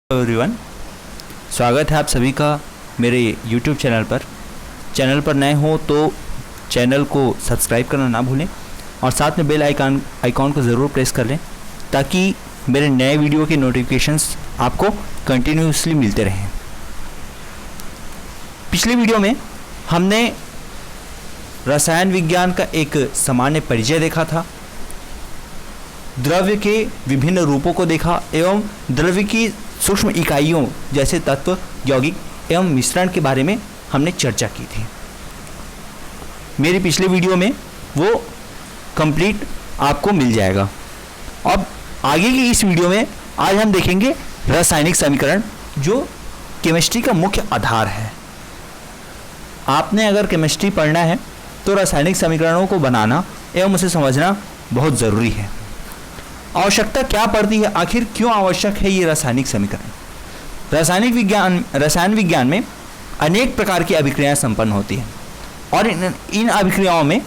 Everyone, स्वागत है आप सभी का मेरे YouTube चैनल पर। चैनल पर नए हो तो चैनल को सब्सक्राइब करना ना भूलें और साथ में बेल आइकॉन को ज़रूर प्रेस कर लें ताकि मेरे नए वीडियो के नोटिफिकेशंस आपको कंटिन्यूसली मिलते रहें। पिछले वीडियो में हमने रसायन विज्ञान का एक सामान्य परिचय देखा था, द्रव्य के विभिन्न रूपों को देखा एवं द्रव्य की सूक्ष्म इकाइयों जैसे तत्व, यौगिक एवं मिश्रण के बारे में हमने चर्चा की थी। मेरे पिछले वीडियो में वो कंप्लीट आपको मिल जाएगा। अब आगे की इस वीडियो में आज हम देखेंगे रासायनिक समीकरण, जो केमिस्ट्री का मुख्य आधार है। आपने अगर केमिस्ट्री पढ़ना है तो रासायनिक समीकरणों को बनाना एवं उसे समझना बहुत ज़रूरी है। आवश्यकता क्या पड़ती है, आखिर क्यों आवश्यक है ये रासायनिक समीकरण? रसायन विज्ञान में अनेक प्रकार की अभिक्रियाएं संपन्न होती हैं और इन अभिक्रियाओं में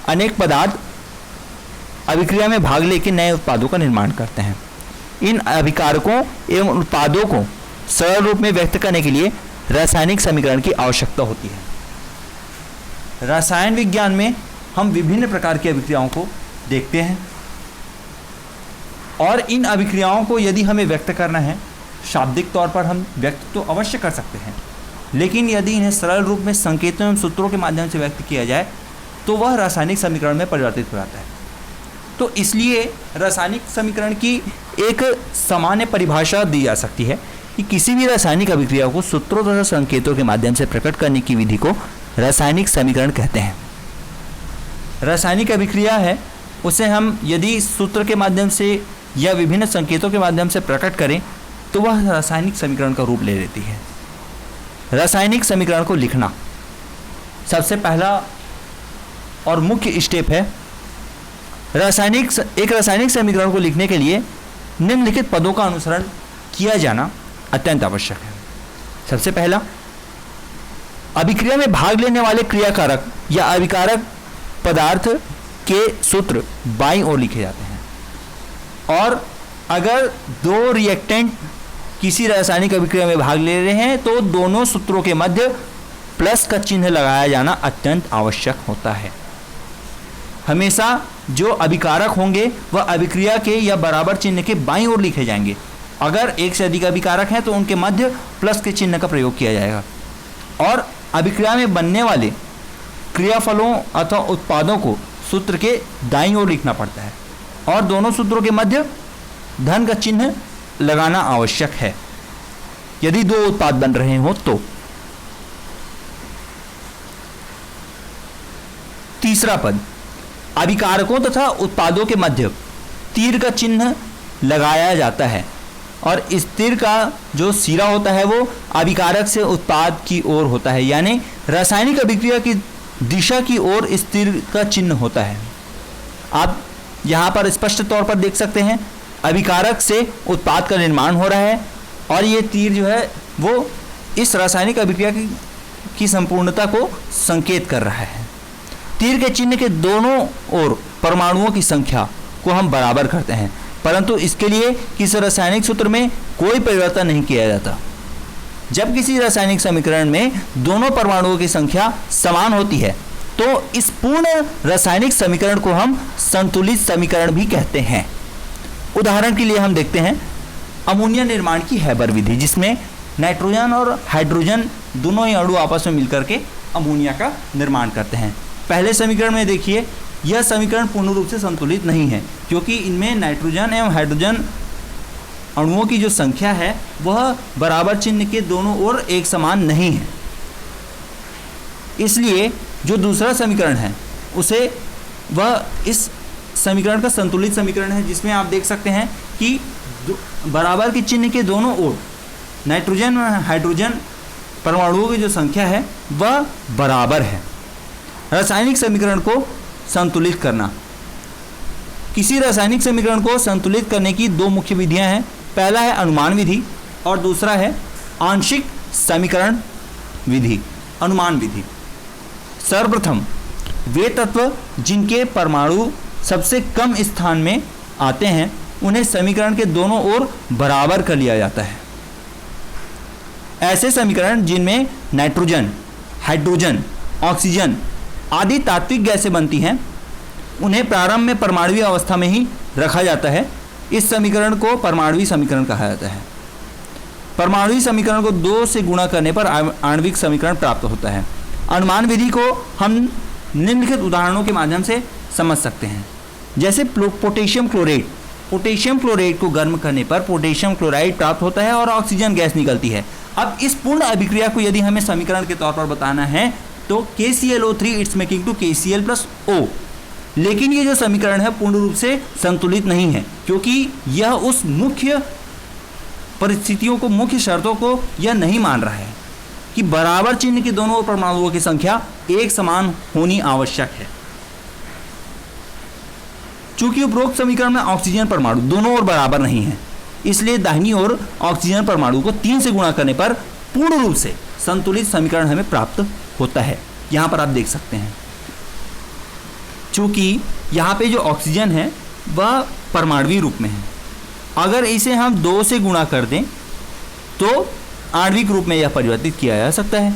अनेक पदार्थ अभिक्रिया में भाग लेकर नए उत्पादों का निर्माण करते हैं। इन अभिकारकों एवं उत्पादों को सरल रूप में व्यक्त करने के लिए रासायनिक समीकरण की आवश्यकता होती है। रसायन विज्ञान में हम विभिन्न प्रकार की अभिक्रियाओं को देखते हैं और इन अभिक्रियाओं को यदि हमें व्यक्त करना है, शाब्दिक तौर पर हम व्यक्त तो अवश्य कर सकते हैं, लेकिन यदि इन्हें सरल रूप में संकेतों एवं सूत्रों के माध्यम से व्यक्त किया जाए तो वह रासायनिक समीकरण में परिवर्तित हो जाता है। तो इसलिए रासायनिक समीकरण की एक सामान्य परिभाषा दी जा सकती है कि किसी भी रासायनिक अभिक्रिया को सूत्रों तथा संकेतों के माध्यम से प्रकट करने की विधि को रासायनिक समीकरण कहते हैं। रासायनिक अभिक्रिया है उसे हम यदि सूत्र के माध्यम से या विभिन्न संकेतों के माध्यम से प्रकट करें तो वह रासायनिक समीकरण का रूप ले लेती है। रासायनिक समीकरण को लिखना सबसे पहला और मुख्य स्टेप है। एक रासायनिक समीकरण को लिखने के लिए निम्नलिखित पदों का अनुसरण किया जाना अत्यंत आवश्यक है। सबसे पहला, अभिक्रिया में भाग लेने वाले क्रियाकारक या अभिकारक पदार्थ के सूत्र बाईं ओर लिखे जाते हैं और अगर दो रिएक्टेंट किसी रासायनिक अभिक्रिया में भाग ले रहे हैं तो दोनों सूत्रों के मध्य प्लस का चिन्ह लगाया जाना अत्यंत आवश्यक होता है। हमेशा जो अभिकारक होंगे वह अभिक्रिया के या बराबर चिन्ह के बाईं ओर लिखे जाएंगे। अगर एक से अधिक अभिकारक हैं तो उनके मध्य प्लस के चिन्ह का प्रयोग किया जाएगा और अभिक्रिया में बनने वाले क्रियाफलों अथवा उत्पादों को सूत्र के दाईं ओर लिखना पड़ता है और दोनों सूत्रों के मध्य धन का चिन्ह लगाना आवश्यक है यदि दो उत्पाद बन रहे हो तो। तीसरा पद, अभिकारकों तथा उत्पादों के मध्य तीर का चिन्ह लगाया जाता है और इस तीर का जो सिरा होता है वो अभिकारक से उत्पाद की ओर होता है, यानी रासायनिक अभिक्रिया की दिशा की ओर इस तीर का चिन्ह होता है। आप यहाँ पर स्पष्ट तौर पर देख सकते हैं अभिकारक से उत्पाद का निर्माण हो रहा है और ये तीर जो है वो इस रासायनिक अभिक्रिया की संपूर्णता को संकेत कर रहा है। तीर के चिन्ह के दोनों ओर परमाणुओं की संख्या को हम बराबर करते हैं, परंतु इसके लिए किसी रासायनिक सूत्र में कोई परिवर्तन नहीं किया जाता। जब किसी रासायनिक समीकरण में दोनों परमाणुओं की संख्या समान होती है तो इस पूर्ण रासायनिक समीकरण को हम संतुलित समीकरण भी कहते हैं। उदाहरण के लिए हम देखते हैं अमोनिया निर्माण की हैबर विधि, जिसमें नाइट्रोजन और हाइड्रोजन दोनों ही अणु आपस में मिलकर के अमोनिया का निर्माण करते हैं। पहले समीकरण में देखिए यह समीकरण पूर्ण रूप से संतुलित नहीं है क्योंकि इनमें नाइट्रोजन एवं हाइड्रोजन अणुओं की जो संख्या है वह बराबर चिन्ह के दोनों ओर एक समान नहीं है। इसलिए जो दूसरा समीकरण है उसे वह इस समीकरण का संतुलित समीकरण है, जिसमें आप देख सकते हैं कि बराबर के चिन्ह के दोनों ओर नाइट्रोजन और हाइड्रोजन परमाणुओं की जो संख्या है वह बराबर है। रासायनिक समीकरण को संतुलित करना, किसी रासायनिक समीकरण को संतुलित करने की दो मुख्य विधियां हैं। पहला है अनुमान विधि और दूसरा है आंशिक समीकरण विधि, अनुमान विधि। सर्वप्रथम वे तत्व जिनके परमाणु सबसे कम स्थान में आते हैं उन्हें समीकरण के दोनों ओर बराबर कर लिया जाता है। ऐसे समीकरण जिनमें नाइट्रोजन, हाइड्रोजन, ऑक्सीजन आदि तात्विक गैसें बनती हैं, उन्हें प्रारंभ में परमाणुवीय अवस्था में ही रखा जाता है। इस समीकरण को परमाणुवीय समीकरण कहा जाता है। परमाणुवीय समीकरण को 2 से गुणा करने पर आणविक समीकरण प्राप्त होता है। अनुमान विधि को हम निम्नलिखित उदाहरणों के माध्यम से समझ सकते हैं। जैसे पोटेशियम क्लोराइड, पोटेशियम क्लोराइड को गर्म करने पर पोटेशियम क्लोराइड प्राप्त होता है और ऑक्सीजन गैस निकलती है। अब इस पूर्ण अभिक्रिया को यदि हमें समीकरण के तौर पर बताना है तो KClO3 it's making to KCl+O। लेकिन ये जो समीकरण है पूर्ण रूप से संतुलित नहीं है, क्योंकि यह उस मुख्य परिस्थितियों को, मुख्य शर्तों को यह नहीं मान रहा है कि बराबर चिन्ह के दोनों परमाणुओं की संख्या एक समान होनी आवश्यक है। चूंकि उपरोक्त समीकरण में ऑक्सीजन परमाणु दोनों ओर बराबर नहीं है, इसलिए दाहिनी ओर ऑक्सीजन परमाणु को 3 से गुणा करने पर पूर्ण रूप से संतुलित समीकरण हमें प्राप्त होता है। यहां पर आप देख सकते हैं, चूंकि यहां पे जो ऑक्सीजन है वह परमाणुवीय रूप में है। अगर इसे हम 2 से गुणा कर दें तो आणविक रूप में यह परिवर्तित किया जा सकता है।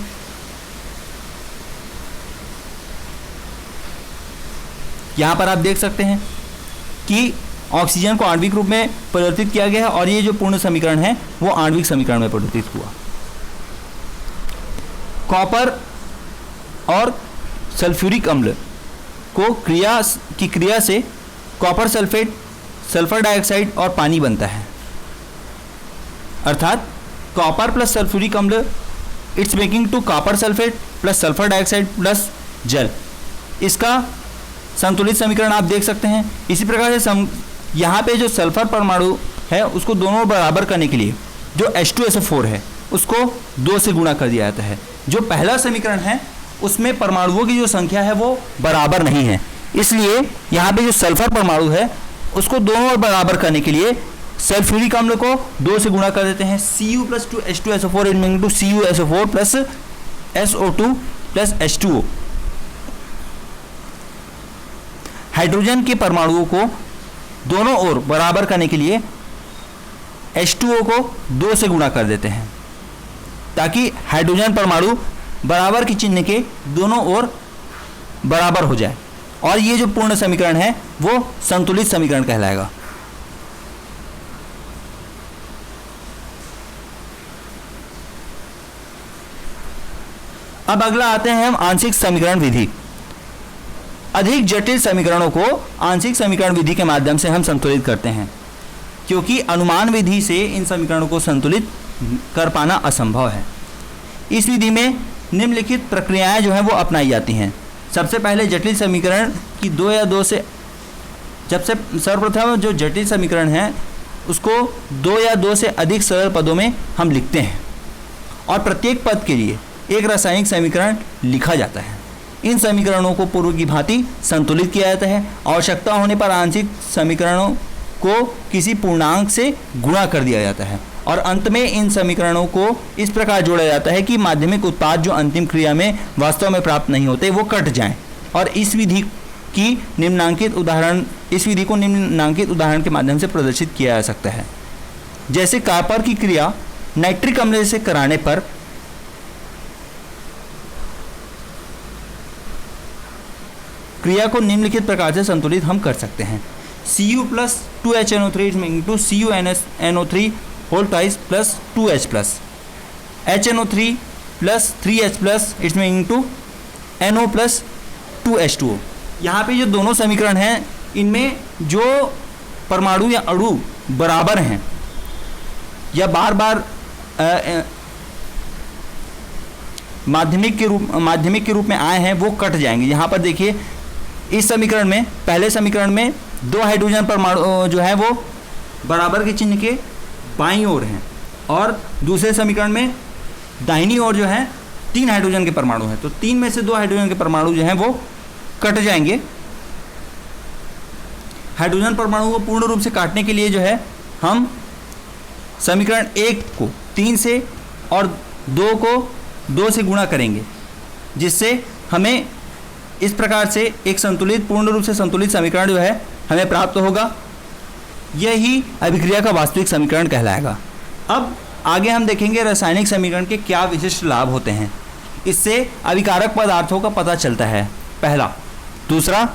यहां पर आप देख सकते हैं कि ऑक्सीजन को आणविक रूप में परिवर्तित किया गया है और ये जो पूर्ण समीकरण है वो आणविक समीकरण में परिवर्तित हुआ। कॉपर और सल्फ्यूरिक अम्ल को क्रिया से कॉपर सल्फेट, सल्फर डाइऑक्साइड और पानी बनता है। अर्थात कॉपर प्लस सल्फ्यूरिक अम्ल it's making to copper sulphate plus sulphur dioxide plus जल। इसका संतुलित समीकरण आप देख सकते हैं। इसी प्रकार से यहाँ पे जो सल्फर परमाणु है उसको दोनों बराबर करने के लिए जो H2SO4 है उसको 2 से गुणा कर दिया जाता है। जो पहला समीकरण है उसमें परमाणुओं की जो संख्या है वो बराबर नहीं है, इसलिए यहाँ पे जो सल्फर परमाणु है उसको दोनों ओर बराबर करने के लिए सल्फ्यूरिक अम्ल को 2 से गुणा कर देते हैं। Cu+2H2SO4 इनमें to CuSO4 plus SO2 plus H2O। Hydrogen के परमाणुओं को दोनों ओर बराबर करने के लिए H2O को 2 से गुणा कर देते हैं ताकि हाइड्रोजन परमाणु बराबर के चिन्ह के दोनों ओर बराबर हो जाए और ये जो पूर्ण समीकरण है वो संतुलित समीकरण कहलाएगा। अब अगला आते हैं हम आंशिक समीकरण विधि। अधिक जटिल समीकरणों को आंशिक समीकरण विधि के माध्यम से हम संतुलित करते हैं, क्योंकि अनुमान विधि से इन समीकरणों को संतुलित कर पाना असंभव है। इस विधि में निम्नलिखित प्रक्रियाएं जो हैं वो अपनाई जाती हैं। सबसे पहले जटिल समीकरण की 2 या 2 से सर्वप्रथम जो जटिल समीकरण है उसको 2 या 2 से अधिक सरल पदों में हम लिखते हैं और प्रत्येक पद के लिए एक रासायनिक समीकरण लिखा जाता है। इन समीकरणों को पूर्व की भांति संतुलित किया जाता है। आवश्यकता होने पर आंशिक समीकरणों को किसी पूर्णांक से गुणा कर दिया जाता है और अंत में इन समीकरणों को इस प्रकार जोड़ा जाता है कि माध्यमिक उत्पाद जो अंतिम क्रिया में वास्तव में प्राप्त नहीं होते वो कट जाएं। और इस विधि को निम्नांकित उदाहरण के माध्यम से प्रदर्शित किया जा सकता है। जैसे कॉपर की क्रिया नाइट्रिक अम्ल से कराने पर क्रिया को निम्नलिखित प्रकार से संतुलित हम कर सकते हैं। Cu+2HNO3 = CuNO3 whole twice plus 2H plus HNO3 plus 3H plus it's meaning to NO plus 2H2O। यहाँ पे जो दोनों समीकरण हैं इनमें जो परमाणु या अणु बराबर हैं या बार बार माध्यमिक के रूप में आए हैं वो कट जाएंगे। यहाँ पर देखिए इस समीकरण में, पहले समीकरण में 2 हाइड्रोजन परमाणु जो है वो बराबर के चिन्ह के बाईं ओर हैं और दूसरे समीकरण में दाहिनी ओर जो है 3 हाइड्रोजन के परमाणु हैं, तो 3 में से 2 हाइड्रोजन के परमाणु जो हैं वो कट जाएंगे। हाइड्रोजन परमाणु को पूर्ण रूप से काटने के लिए जो है हम समीकरण 1 को 3 से और 2 को 2 से गुणा करेंगे, जिससे हमें इस प्रकार से एक संतुलित, पूर्ण रूप से संतुलित समीकरण जो है हमें प्राप्त होगा। यही अभिक्रिया का वास्तविक समीकरण कहलाएगा। अब आगे हम देखेंगे रासायनिक समीकरण के क्या विशिष्ट लाभ होते हैं। इससे अभिकारक पदार्थों का पता चलता है, पहला। दूसरा,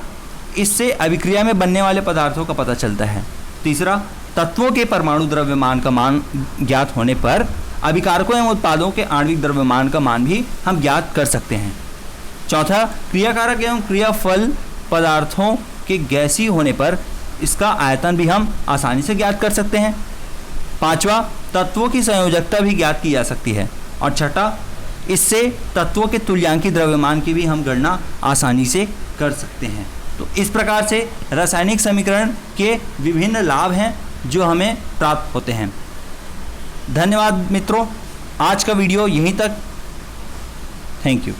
इससे अभिक्रिया में बनने वाले पदार्थों का पता चलता है। तीसरा, तत्वों के परमाणु द्रव्यमान का मान ज्ञात होने पर अभिकारकों एवं उत्पादों के आणविक द्रव्यमान का मान भी हम ज्ञात कर सकते हैं। चौथा, क्रियाकारक एवं क्रियाफल पदार्थों के गैसीय होने पर इसका आयतन भी हम आसानी से ज्ञात कर सकते हैं। पांचवा, तत्वों की संयोजकता भी ज्ञात की जा सकती है। और छठा, इससे तत्वों के तुल्यांकी द्रव्यमान की भी हम गणना आसानी से कर सकते हैं। तो इस प्रकार से रासायनिक समीकरण के विभिन्न लाभ हैं जो हमें प्राप्त होते हैं। धन्यवाद मित्रों, आज का वीडियो यहीं तक। Thank you.